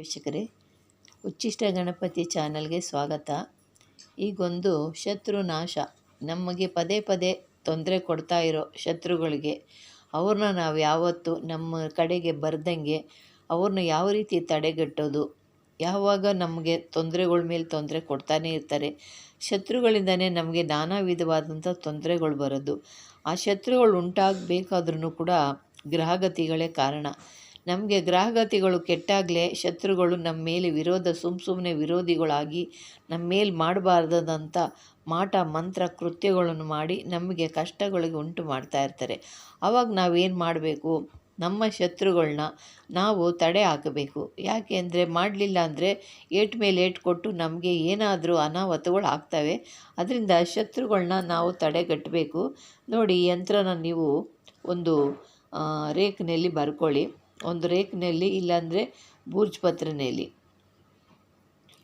ವೀಕ್ಷಕರೇ, ಉಚ್ಚಿಷ್ಟ ಗಣಪತಿ ಚಾನಲ್ಗೆ ಸ್ವಾಗತ. ಈಗೊಂದು ಶತ್ರುನಾಶ, ನಮಗೆ ಪದೇ ಪದೇ ತೊಂದರೆ ಕೊಡ್ತಾ ಇರೋ ಶತ್ರುಗಳಿಗೆ ಅವ್ರನ್ನ ನಾವು ಯಾವತ್ತೂ ನಮ್ಮ ಕಡೆಗೆ ಬರ್ದಂಗೆ ಅವ್ರನ್ನ ಯಾವ ರೀತಿ ತಡೆಗಟ್ಟೋದು, ಯಾವಾಗ ನಮಗೆ ತೊಂದರೆಗಳ ಮೇಲೆ ತೊಂದರೆ ಕೊಡ್ತಾನೆ ಇರ್ತಾರೆ. ಶತ್ರುಗಳಿಂದನೇ ನಮಗೆ ನಾನಾ ವಿಧವಾದಂಥ ತೊಂದರೆಗಳು ಬರೋದು. ಆ ಶತ್ರುಗಳು ಉಂಟಾಗಬೇಕಾದ್ರೂ ಕೂಡ ಗ್ರಹಗತಿಗಳೇ ಕಾರಣ. ನಮಗೆ ಗ್ರಹಗತಿಗಳು ಕೆಟ್ಟಾಗಲೇ ಶತ್ರುಗಳು ನಮ್ಮ ಮೇಲೆ ಸುಮ್ಮನೆ ವಿರೋಧಿಗಳಾಗಿ ನಮ್ಮ ಮೇಲೆ ಮಾಡಬಾರ್ದಂಥ ಮಾಟ ಮಂತ್ರ ಕೃತ್ಯಗಳನ್ನು ಮಾಡಿ ನಮಗೆ ಕಷ್ಟಗಳಿಗೆ ಉಂಟು ಮಾಡ್ತಾ ಇರ್ತಾರೆ. ಆವಾಗ ನಾವೇನು ಮಾಡಬೇಕು? ನಮ್ಮ ಶತ್ರುಗಳನ್ನ ನಾವು ತಡೆ ಹಾಕಬೇಕು. ಯಾಕೆ ಅಂದರೆ ಮಾಡಲಿಲ್ಲ ಅಂದರೆ ಏಟು ಮೇಲೆ ಏಟು ಕೊಟ್ಟು ನಮಗೆ ಏನಾದರೂ ಅನಾಹುತಗಳು ಆಗ್ತವೆ. ಅದರಿಂದ ಶತ್ರುಗಳನ್ನ ನಾವು ತಡೆಗಟ್ಟಬೇಕು. ನೋಡಿ, ಈ ಯಂತ್ರನ ನೀವು ಒಂದು ರೇಖಿನಲ್ಲಿ ಬರ್ಕೊಳ್ಳಿ. ಒಂದು ರೇಖಿನಲ್ಲಿ ಇಲ್ಲಾಂದರೆ ಬೂರ್ಜ್ ಪತ್ರೆಯಲ್ಲಿ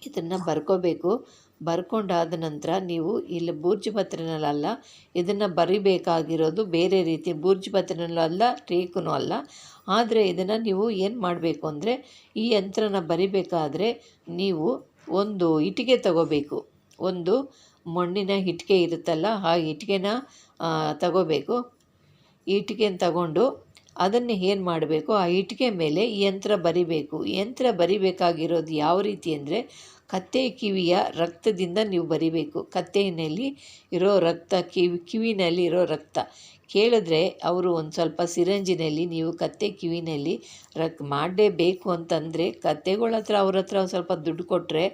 ಇದನ್ನು ಬರ್ಕೋಬೇಕು. ಬರ್ಕೊಂಡಾದ ನಂತರ ನೀವು ಇಲ್ಲಿ ಬೂರ್ಜ್ ಪತ್ರೆನಲ್ಲ, ಇದನ್ನು ಬರಿಬೇಕಾಗಿರೋದು ಬೇರೆ ರೀತಿ. ಬೂರ್ಜ್ ಪತ್ರೆನಲ್ಲೂ ಅಲ್ಲ, ರೇಖನೂ ಅಲ್ಲ. ಆದರೆ ಇದನ್ನು ನೀವು ಏನು ಮಾಡಬೇಕು ಅಂದರೆ, ಈ ಯಂತ್ರನ ಬರಿಬೇಕಾದ್ರೆ ನೀವು ಒಂದು ಇಟ್ಟಿಗೆ ತಗೋಬೇಕು. ಒಂದು ಮಣ್ಣಿನ ಇಟ್ಟಿಗೆ ಇರುತ್ತಲ್ಲ, ಆ ಇಟ್ಟಿಗೆನ ತಗೋಬೇಕು. ಈ ಇಟ್ಟಿಗೆನ ತಗೊಂಡು ಅದನ್ನು ಏನು ಮಾಡಬೇಕು, ಆ ಇಟ್ಟಿಗೆ ಮೇಲೆ ಈ ಯಂತ್ರ ಬರಿಬೇಕು. ಯಂತ್ರ ಬರಿಬೇಕಾಗಿರೋದು ಯಾವ ರೀತಿ ಅಂದರೆ, ಕತ್ತೆ ಕಿವಿಯ ರಕ್ತದಿಂದ ನೀವು ಬರಿಬೇಕು. ಕತ್ತೆಯಲ್ಲಿ ಇರೋ ರಕ್ತ, ಕಿವಿನಲ್ಲಿ ಇರೋ ರಕ್ತ ಕೇಳಿದ್ರೆ ಅವರು ಒಂದು ಸ್ವಲ್ಪ ಸಿರಂಜಿನಲ್ಲಿ ನೀವು ಕತ್ತೆ ಕಿವಿನಲ್ಲಿ ಮಾಡಲೇಬೇಕು ಅಂತಂದರೆ, ಕತ್ತೆಗಳ ಹತ್ರ ಅವ್ರ ಹತ್ರ ಒಂದು ಸ್ವಲ್ಪ ದುಡ್ಡು ಕೊಟ್ಟರೆ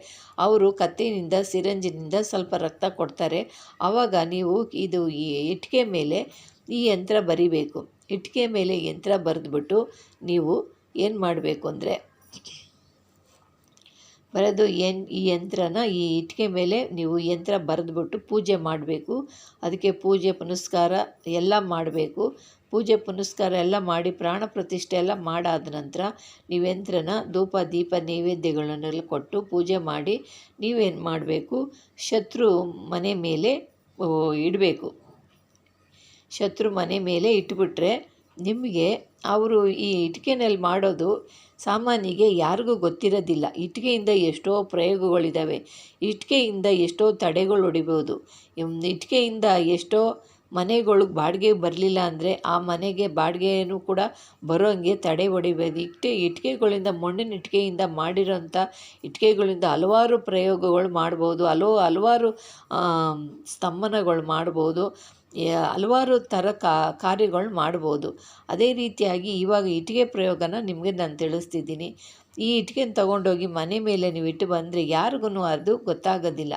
ಅವರು ಕತ್ತೆಯಿಂದ ಸಿರಂಜಿನಿಂದ ಸ್ವಲ್ಪ ರಕ್ತ ಕೊಡ್ತಾರೆ. ಆವಾಗ ನೀವು ಈ ಇಟ್ಟಿಗೆ ಮೇಲೆ ಈ ಯಂತ್ರ ಬರಿಬೇಕು. ಇಟ್ಟಿಗೆ ಮೇಲೆ ಯಂತ್ರ ಬರೆದ್ಬಿಟ್ಟು ನೀವು ಏನು ಮಾಡಬೇಕು ಅಂದರೆ, ಈ ಯಂತ್ರನ ಈ ಇಟ್ಟಿಗೆ ಮೇಲೆ ನೀವು ಯಂತ್ರ ಬರೆದ್ಬಿಟ್ಟು ಪೂಜೆ ಮಾಡಬೇಕು. ಅದಕ್ಕೆ ಪೂಜೆ ಪುನಸ್ಕಾರ ಎಲ್ಲ ಮಾಡಬೇಕು. ಪೂಜೆ ಪುನಸ್ಕಾರ ಎಲ್ಲ ಮಾಡಿ ಪ್ರಾಣ ಪ್ರತಿಷ್ಠೆ ಎಲ್ಲ ಮಾಡಾದ ನಂತರ ನೀವು ಯಂತ್ರನ ಧೂಪ ದೀಪ ನೈವೇದ್ಯಗಳನ್ನೆಲ್ಲ ಕೊಟ್ಟು ಪೂಜೆ ಮಾಡಿ ನೀವೇನು ಮಾಡಬೇಕು, ಶತ್ರು ಮನೆ ಮೇಲೆ ಇಡಬೇಕು. ಶತ್ರು ಮನೆ ಮೇಲೆ ಇಟ್ಬಿಟ್ರೆ ನಿಮಗೆ ಅವರು ಈ ಇಟ್ಟಿಗೆನಲ್ಲಿ ಮಾಡೋದು ಸಾಮಾನ್ಯಗೆ ಯಾರಿಗೂ ಗೊತ್ತಿರೋದಿಲ್ಲ. ಇಟ್ಟಿಗೆಯಿಂದ ಎಷ್ಟೋ ಪ್ರಯೋಗಗಳಿದ್ದಾವೆ. ಇಟ್ಟಿಗೆಯಿಂದ ಎಷ್ಟೋ ತಡೆಗಳು ಹೊಡಿಬೋದು. ಇಟ್ಟಿಗೆಯಿಂದ ಎಷ್ಟೋ ಮನೆಗಳಿಗೆ ಬಾಡಿಗೆ ಬರಲಿಲ್ಲ ಅಂದರೆ ಆ ಮನೆಗೆ ಬಾಡಿಗೆನೂ ಕೂಡ ಬರೋಂಗೆ ತಡೆ ಹೊಡಿಬೋದು. ಇಟ್ಟಿಗೆಗಳಿಂದ, ಮಣ್ಣಿನ ಇಟ್ಟಿಗೆಯಿಂದ ಮಾಡಿರೋಂಥ ಇಟ್ಟಿಗೆಗಳಿಂದ ಹಲವಾರು ಪ್ರಯೋಗಗಳು ಮಾಡ್ಬೋದು. ಹಲವಾರು ಸ್ತಂಭನಗಳು ಮಾಡ್ಬೋದು. ಹಲವಾರು ಥರ ಕಾರ್ಯಗಳು ಮಾಡ್ಬೋದು. ಅದೇ ರೀತಿಯಾಗಿ ಇವಾಗ ಇಟ್ಟಿಗೆ ಪ್ರಯೋಗನ ನಿಮಗೆ ನಾನು ತಿಳಿಸ್ತಿದ್ದೀನಿ. ಈ ಇಟ್ಟಿಗೆನ ತೊಗೊಂಡೋಗಿ ಮನೆ ಮೇಲೆ ನೀವು ಇಟ್ಟು ಬಂದರೆ ಯಾರಿಗೂ ಅದು ಗೊತ್ತಾಗೋದಿಲ್ಲ.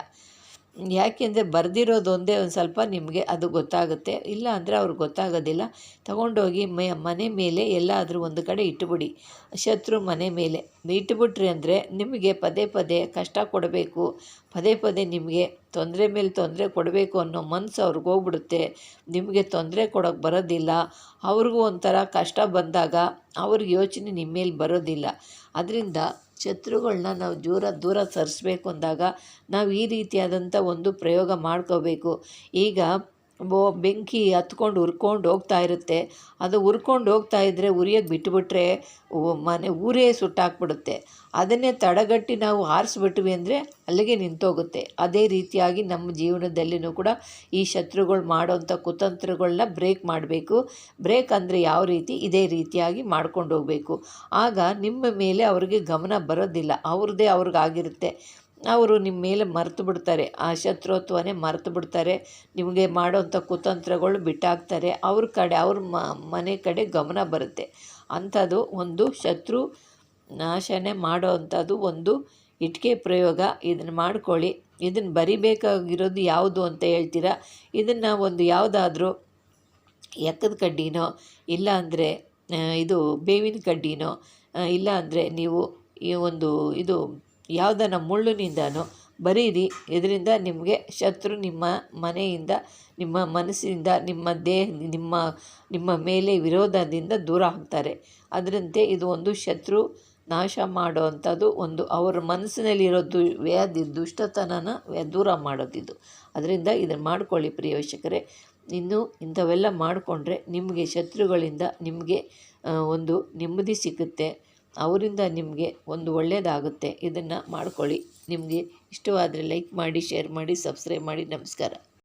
ಯಾಕೆಂದರೆ ಬರೆದಿರೋದು ಒಂದೇ ಒಂದು ಸ್ವಲ್ಪ ನಿಮಗೆ ಅದು ಗೊತ್ತಾಗುತ್ತೆ, ಇಲ್ಲ ಅಂದರೆ ಅವ್ರಿಗೆ ಗೊತ್ತಾಗೋದಿಲ್ಲ. ತಗೊಂಡೋಗಿ ಮನೆ ಮೇಲೆ ಎಲ್ಲಾದರೂ ಒಂದು ಕಡೆ ಇಟ್ಟುಬಿಡಿ. ಶತ್ರು ಮನೆ ಮೇಲೆ ಇಟ್ಟುಬಿಟ್ರಿ ಅಂದರೆ ನಿಮಗೆ ಪದೇ ಪದೇ ಕಷ್ಟ ಕೊಡಬೇಕು, ಪದೇ ಪದೇ ನಿಮಗೆ ತೊಂದರೆ ಮೇಲೆ ತೊಂದರೆ ಕೊಡಬೇಕು ಅನ್ನೋ ಮನಸ್ಸು ಅವ್ರಿಗೆ ಹೋಗ್ಬಿಡುತ್ತೆ. ನಿಮಗೆ ತೊಂದರೆ ಕೊಡೋಕ್ಕೆ ಬರೋದಿಲ್ಲ. ಅವ್ರಿಗೂ ಒಂಥರ ಕಷ್ಟ ಬಂದಾಗ ಅವ್ರಿಗೆ ಯೋಚನೆ ನಿಮ್ಮ ಮೇಲೆ ಬರೋದಿಲ್ಲ. ಅದರಿಂದ ಶತ್ರುಗಳನ್ನ ನಾವು ದೂರ ಸರಿಸ್ಬೇಕು ಅಂದಾಗ ನಾವು ಈ ರೀತಿಯಾದಂಥ ಒಂದು ಪ್ರಯೋಗ ಮಾಡ್ಕೋಬೇಕು. ಈಗ ಬೆಂಕಿ ಹತ್ಕೊಂಡು ಉರ್ಕೊಂಡು ಹೋಗ್ತಾ ಇರುತ್ತೆ. ಅದು ಉರ್ಕೊಂಡು ಹೋಗ್ತಾ ಇದ್ದರೆ ಉರಿಯೋಕ್ಕೆ ಬಿಟ್ಟುಬಿಟ್ರೆ ಊರೇ ಸುಟ್ಟಾಕ್ಬಿಡುತ್ತೆ. ಅದನ್ನೇ ತಡೆಗಟ್ಟಿ ನಾವು ಆರಿಸ್ಬಿಟ್ವಿ ಅಂದರೆ ಅಲ್ಲಿಗೆ ನಿಂತೋಗುತ್ತೆ. ಅದೇ ರೀತಿಯಾಗಿ ನಮ್ಮ ಜೀವನದಲ್ಲಿನೂ ಕೂಡ ಈ ಶತ್ರುಗಳು ಮಾಡೋಂಥ ಕುತಂತ್ರಗಳನ್ನ ಬ್ರೇಕ್ ಮಾಡಬೇಕು. ಬ್ರೇಕ್ ಅಂದರೆ ಯಾವ ರೀತಿ? ಇದೇ ರೀತಿಯಾಗಿ ಮಾಡ್ಕೊಂಡು ಹೋಗಬೇಕು. ಆಗ ನಿಮ್ಮ ಮೇಲೆ ಅವ್ರಿಗೆ ಗಮನ ಬರೋದಿಲ್ಲ. ಅವ್ರಿಗಾಗಿರುತ್ತೆ. ಅವರು ನಿಮ್ಮ ಮೇಲೆ ಮರೆತು ಬಿಡ್ತಾರೆ. ಆ ಶತ್ರುತ್ವನೇ ಮರೆತು ಬಿಡ್ತಾರೆ. ನಿಮಗೆ ಮಾಡೋಂಥ ಕುತಂತ್ರಗಳು ಬಿಟ್ಟಾಕ್ತಾರೆ. ಅವ್ರ ಮನೆ ಕಡೆ ಗಮನ ಬರುತ್ತೆ. ಅಂಥದ್ದು ಒಂದು ಶತ್ರು ನಾಶನೆ ಮಾಡೋವಂಥದ್ದು ಒಂದು ಇಟ್ಟಿಗೆ ಪ್ರಯೋಗ. ಇದನ್ನು ಮಾಡ್ಕೊಳ್ಳಿ. ಇದನ್ನು ಬರಿಬೇಕಾಗಿರೋದು ಯಾವುದು ಅಂತ ಹೇಳ್ತೀರಾ? ಇದನ್ನು ಒಂದು ಯಾವುದಾದ್ರೂ ಎಕ್ಕದ ಕಡ್ಡಿನೋ, ಇಲ್ಲ ಅಂದರೆ ಇದು ಬೇವಿನ ಕಡ್ಡಿನೋ, ಇಲ್ಲ ಅಂದರೆ ನೀವು ಈ ಒಂದು ಇದು ಯಾವುದನ್ನ ಮುಳ್ಳಿನಿಂದನೋ ಬರೀರಿ. ಇದರಿಂದ ನಿಮಗೆ ಶತ್ರು ನಿಮ್ಮ ಮನೆಯಿಂದ, ನಿಮ್ಮ ಮನಸ್ಸಿನಿಂದ, ನಿಮ್ಮ ಮೇಲೆ ವಿರೋಧದಿಂದ ದೂರ ಆಗ್ತಾರೆ. ಅದರಂತೆ ಇದು ಒಂದು ಶತ್ರು ನಾಶ ಮಾಡುವಂಥದ್ದು, ಒಂದು ಅವರ ಮನಸ್ಸಿನಲ್ಲಿರೋ ದುಷ್ಟತನನ ದೂರ ಮಾಡೋದಿದು. ಅದರಿಂದ ಇದನ್ನು ಮಾಡ್ಕೊಳ್ಳಿ ಪ್ರಿಯ ವೀಕ್ಷಕರೇ. ಇನ್ನು ಇಂಥವೆಲ್ಲ ಮಾಡಿಕೊಂಡ್ರೆ ನಿಮಗೆ ಶತ್ರುಗಳಿಂದ ನಿಮಗೆ ಒಂದು ನೆಮ್ಮದಿ ಸಿಗುತ್ತೆ. ಅವರಿಂದ ನಿಮಗೆ ಒಂದು ಒಳ್ಳೆಯದಾಗುತ್ತೆ. ಇದನ್ನು ಮಾಡ್ಕೊಳ್ಳಿ. ನಿಮಗೆ ಇಷ್ಟವಾದರೆ ಲೈಕ್ ಮಾಡಿ, ಶೇರ್ ಮಾಡಿ, ಸಬ್ಸ್ಕ್ರೈಬ್ ಮಾಡಿ. ನಮಸ್ಕಾರ.